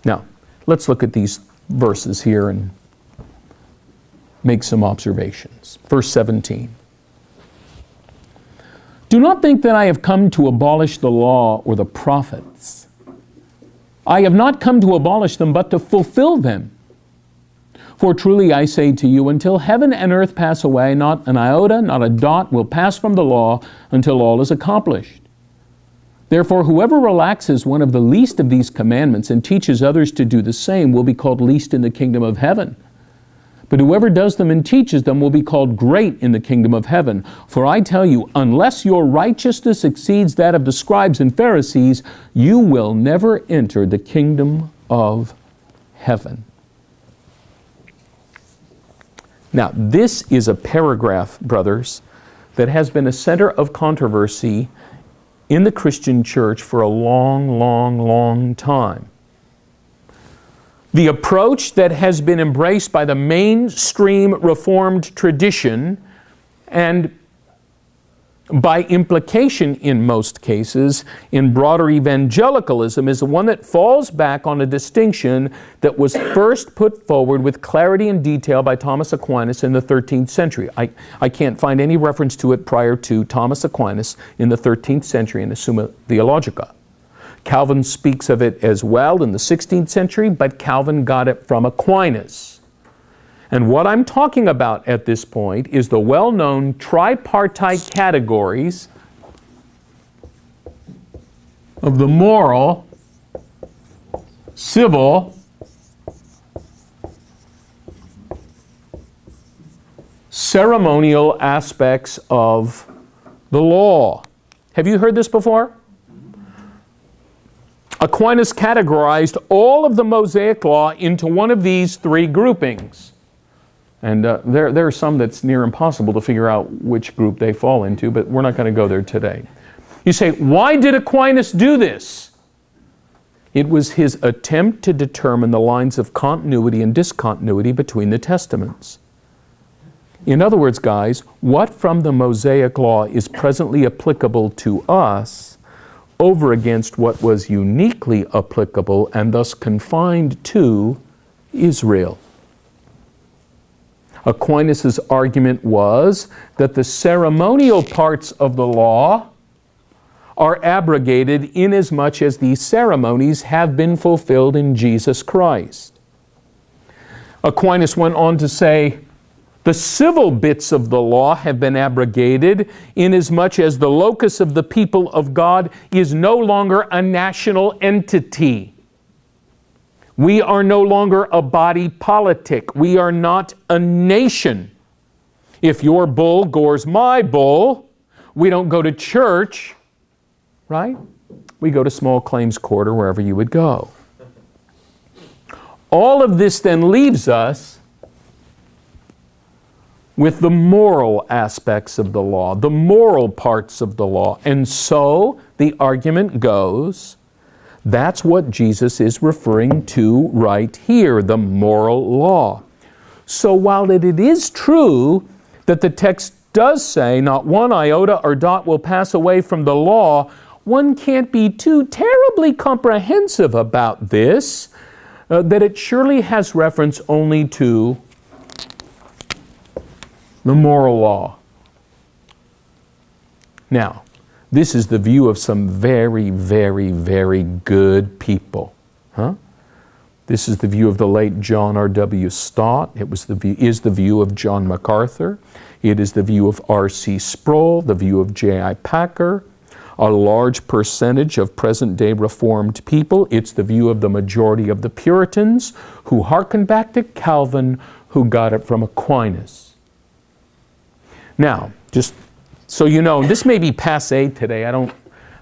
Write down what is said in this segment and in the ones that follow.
Now, let's look at these verses here and make some observations. Verse 17. Do not think that I have come to abolish the law or the prophets. I have not come to abolish them, but to fulfill them. For truly I say to you, until heaven and earth pass away, not an iota, not a dot will pass from the law until all is accomplished. Therefore, whoever relaxes one of the least of these commandments and teaches others to do the same will be called least in the kingdom of heaven. But whoever does them and teaches them will be called great in the kingdom of heaven. For I tell you, unless your righteousness exceeds that of the scribes and Pharisees, you will never enter the kingdom of heaven. Now, this is a paragraph, brothers, that has been a center of controversy in the Christian church for a long, long, long time. The approach that has been embraced by the mainstream Reformed tradition, and by implication in most cases in broader evangelicalism, is the one that falls back on a distinction that was first put forward with clarity and detail by Thomas Aquinas in the 13th century. I can't find any reference to it prior to Thomas Aquinas in the 13th century in the Summa Theologica. Calvin speaks of it as well in the 16th century, but Calvin got it from Aquinas. And what I'm talking about at this point is the well-known tripartite categories of the moral, civil, ceremonial aspects of the law. Have you heard this before? Aquinas categorized all of the Mosaic law into one of these three groupings. And there are some that's near impossible to figure out which group they fall into, but we're not going to go there today. You say, why did Aquinas do this? It was his attempt to determine the lines of continuity and discontinuity between the Testaments. In other words, guys, what from the Mosaic law is presently applicable to us over against what was uniquely applicable and thus confined to Israel. Aquinas' argument was that the ceremonial parts of the law are abrogated inasmuch as these ceremonies have been fulfilled in Jesus Christ. Aquinas went on to say, the civil bits of the law have been abrogated inasmuch as the locus of the people of God is no longer a national entity. We are no longer a body politic. We are not a nation. If your bull gores my bull, we don't go to church, right? We go to small claims court or wherever you would go. All of this then leaves us with the moral aspects of the law, the moral parts of the law. And so the argument goes, that's what Jesus is referring to right here, the moral law. So while it is true that the text does say not one iota or dot will pass away from the law, one can't be too terribly comprehensive about this, that it surely has reference only to the moral law. Now, this is the view of some very, very, very good people. This is the view of the late John R.W. Stott. It is the view of John MacArthur. It is the view of R.C. Sproul, the view of J.I. Packer, a large percentage of present-day Reformed people. It's the view of the majority of the Puritans who hearken back to Calvin, who got it from Aquinas. Now, just so you know, this may be passé today.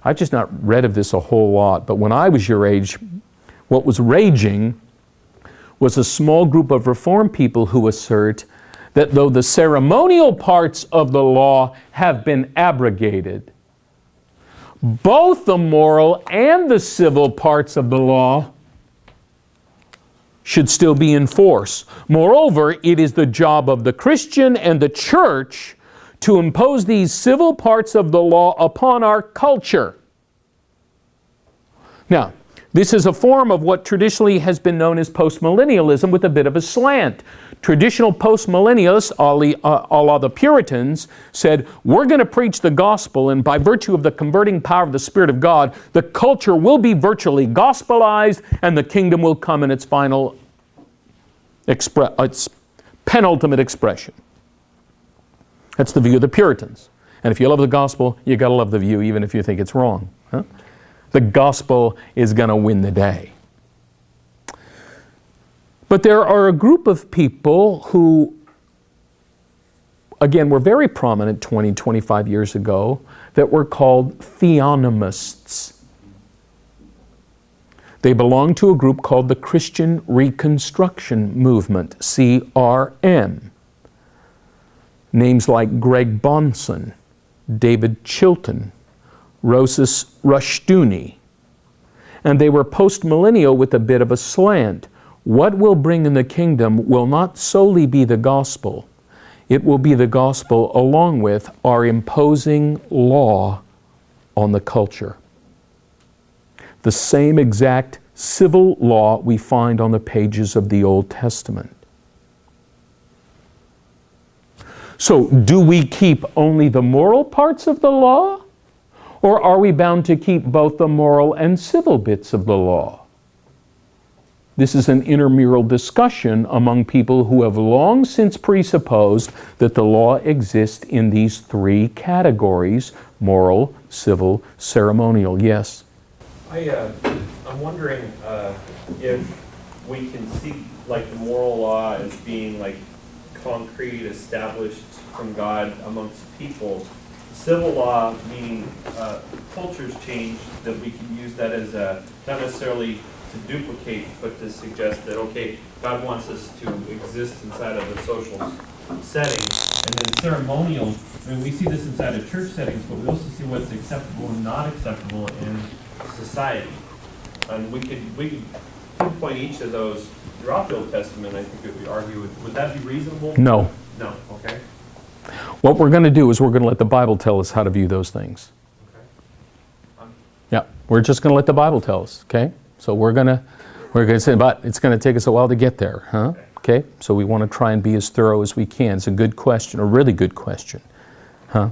I've just not read of this a whole lot. But when I was your age, what was raging was a small group of Reformed people who assert that though the ceremonial parts of the law have been abrogated, both the moral and the civil parts of the law should still be in force. Moreover, it is the job of the Christian and the church to impose these civil parts of the law upon our culture. Now, This is a form of what traditionally has been known as postmillennialism with a bit of a slant. Traditional postmillennialists, a la the Puritans, said, we're going to preach the gospel, and by virtue of the converting power of the Spirit of God, the culture will be virtually gospelized, and the kingdom will come in its final, its penultimate expression. That's the view of the Puritans. And if you love the gospel, you got to love the view, even if you think it's wrong. Huh? The gospel is going to win the day. But there are a group of people who, again, were very prominent 20, 25 years ago, that were called theonomists. They belong to a group called the Christian Reconstruction Movement, CRM. Names like Greg Bonson, David Chilton, Rosus Rushdoony. And they were postmillennial with a bit of a slant. What will bring in the kingdom will not solely be the gospel. It will be the gospel along with our imposing law on the culture. The same exact civil law we find on the pages of the Old Testament. So, do we keep only the moral parts of the law? Or are we bound to keep both the moral and civil bits of the law? This is an intramural discussion among people who have long since presupposed that the law exists in these three categories: moral, civil, ceremonial. Yes? I'm wondering if we can see like the moral law as being like concrete, established from God amongst people. Civil law, meaning cultures change, that we can use that as not necessarily to duplicate, but to suggest that, okay, God wants us to exist inside of a social setting. And then ceremonial, I mean, we see this inside of church settings, but we also see what's acceptable and not acceptable in society. And we could pinpoint each of those throughout the Old Testament. I think that we argue, would that be reasonable? No. No, okay. What we're going to do is we're going to let the Bible tell us how to view those things. Okay. Yeah, we're just going to let the Bible tell us, okay? So we're going to say, but it's going to take us a while to get there, huh? Okay, so we want to try and be as thorough as we can. It's a good question, a really good question, huh?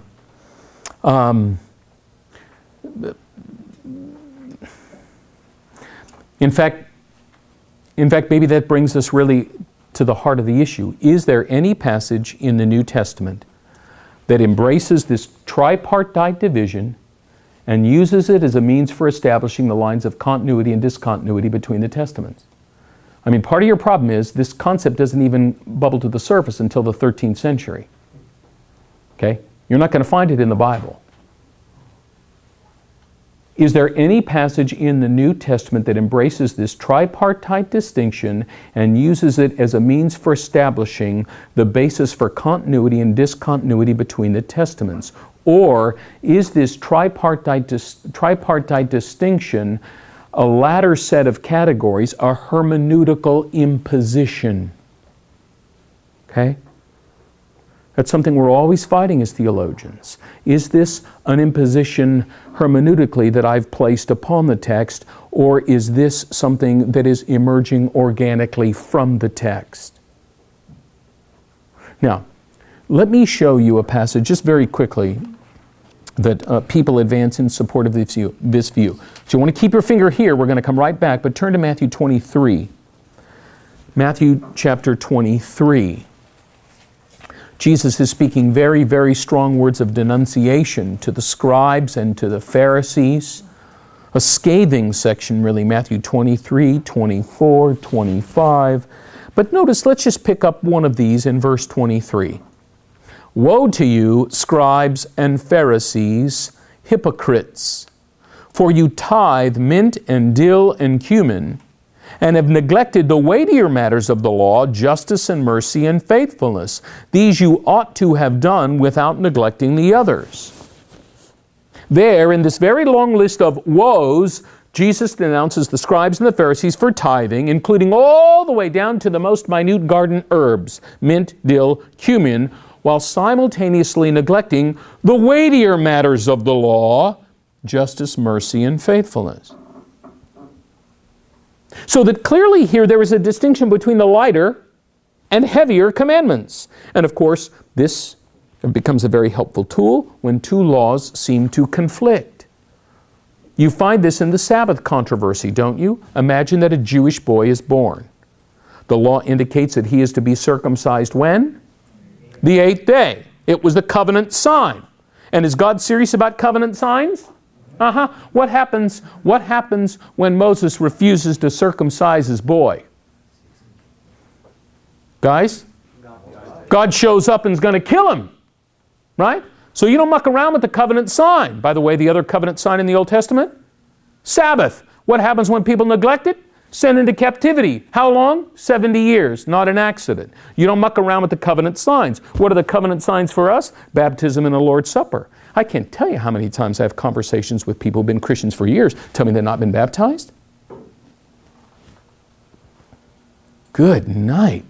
In fact, maybe that brings us really to the heart of the issue. Is there any passage in the New Testament that embraces this tripartite division and uses it as a means for establishing the lines of continuity and discontinuity between the Testaments? I mean, part of your problem is this concept doesn't even bubble to the surface until the 13th century. Okay? You're not going to find it in the Bible. Is there any passage in the New Testament that embraces this tripartite distinction and uses it as a means for establishing the basis for continuity and discontinuity between the Testaments? Or is this tripartite distinction a latter set of categories, a hermeneutical imposition? Okay? That's something we're always fighting as theologians. Is this an imposition hermeneutically that I've placed upon the text, or is this something that is emerging organically from the text? Now, let me show you a passage just very quickly that people advance in support of this view. So you want to keep your finger here. We're going to come right back, but turn to Matthew 23. Matthew chapter 23. Jesus is speaking very, very strong words of denunciation to the scribes and to the Pharisees. A scathing section, really, Matthew 23, 24, 25. But notice, let's just pick up one of these in verse 23. Woe to you, scribes and Pharisees, hypocrites! For you tithe mint and dill and cumin, and have neglected the weightier matters of the law, justice and mercy and faithfulness. These you ought to have done without neglecting the others. There, in this very long list of woes, Jesus denounces the scribes and the Pharisees for tithing, including all the way down to the most minute garden herbs, mint, dill, cumin, while simultaneously neglecting the weightier matters of the law, justice, mercy, and faithfulness. So that clearly here there is a distinction between the lighter and heavier commandments. And of course, this becomes a very helpful tool when two laws seem to conflict. You find this in the Sabbath controversy, don't you? Imagine that a Jewish boy is born. The law indicates that he is to be circumcised when? The 8th day. It was the covenant sign. And is God serious about covenant signs? What happens when Moses refuses to circumcise his boy? Guys? God shows up and is going to kill him. Right? So you don't muck around with the covenant sign. By the way, the other covenant sign in the Old Testament? Sabbath. What happens when people neglect it? Sent into captivity. How long? 70 years. Not an accident. You don't muck around with the covenant signs. What are the covenant signs for us? Baptism and the Lord's Supper. I can't tell you how many times I have conversations with people who've been Christians for years, tell me they've not been baptized. Good night.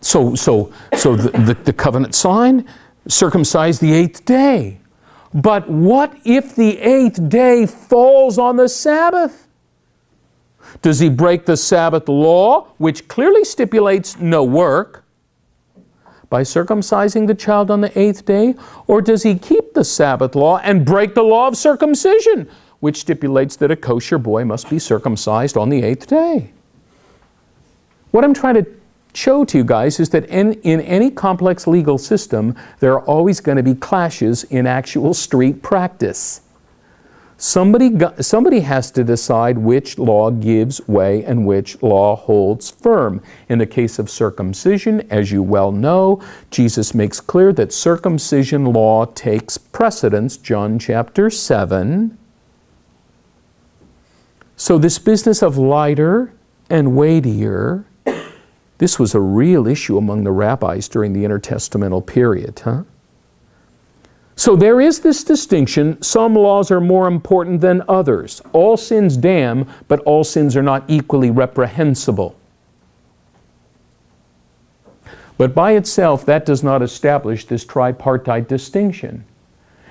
So the covenant sign, circumcise the 8th day. But what if the 8th day falls on the Sabbath? Does he break the Sabbath law, which clearly stipulates no work, by circumcising the child on the 8th day? Or does he keep the Sabbath law and break the law of circumcision, which stipulates that a kosher boy must be circumcised on the 8th day? What I'm trying to show to you guys is that in any complex legal system, there are always going to be clashes in actual street practice. Somebody has to decide which law gives way and which law holds firm. In the case of circumcision, as you well know, Jesus makes clear that circumcision law takes precedence, John chapter 7. So this business of lighter and weightier, this was a real issue among the rabbis during the intertestamental period, So there is this distinction. Some laws are more important than others. All sins damn, but all sins are not equally reprehensible. But by itself, that does not establish this tripartite distinction.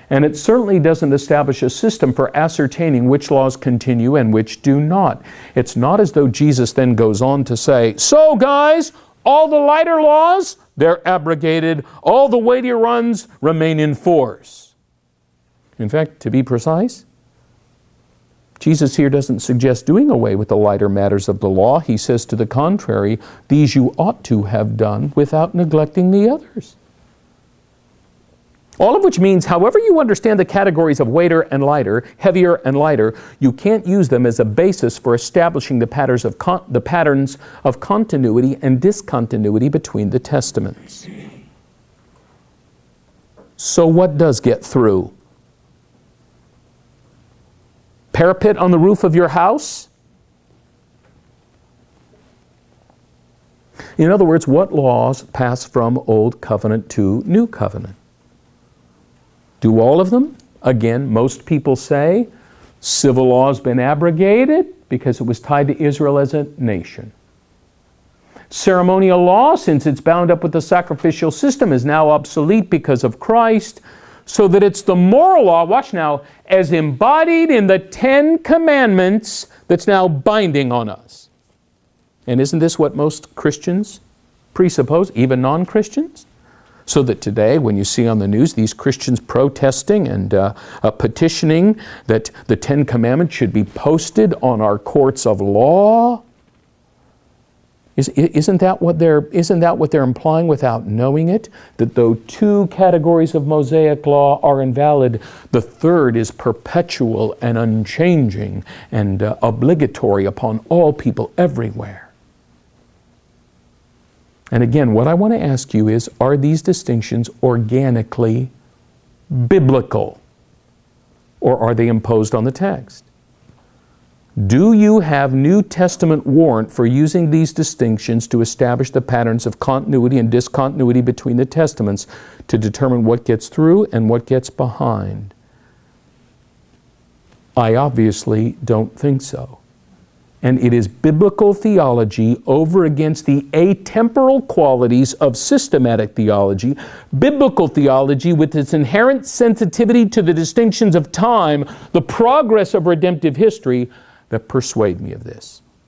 And it certainly doesn't establish a system for ascertaining which laws continue and which do not. It's not as though Jesus then goes on to say, so guys, all the lighter laws, they're abrogated. All the weightier ones remain in force. In fact, to be precise, Jesus here doesn't suggest doing away with the lighter matters of the law. He says to the contrary, these you ought to have done without neglecting the others. All of which means, however you understand the categories of weightier and lighter, heavier and lighter, you can't use them as a basis for establishing the patterns of continuity and discontinuity between the testaments. So what does get through? Parapet on the roof of your house? In other words, what laws pass from Old Covenant to New Covenant? Do all of them? Again, most people say civil law has been abrogated because it was tied to Israel as a nation. Ceremonial law, since it's bound up with the sacrificial system, is now obsolete because of Christ, so that it's the moral law, watch now, as embodied in the 10 Commandments that's now binding on us. And isn't this what most Christians presuppose, even non-Christians? So that today, when you see on the news these Christians protesting and petitioning that the 10 Commandments should be posted on our courts of law, isn't that what they're implying without knowing it? That though 2 categories of Mosaic law are invalid, the third is perpetual and unchanging and obligatory upon all people everywhere. And again, what I want to ask you is, are these distinctions organically biblical? Or are they imposed on the text? Do you have New Testament warrant for using these distinctions to establish the patterns of continuity and discontinuity between the testaments to determine what gets through and what gets behind? I obviously don't think so. And it is biblical theology over against the atemporal qualities of systematic theology, biblical theology with its inherent sensitivity to the distinctions of time, the progress of redemptive history, that persuade me of this.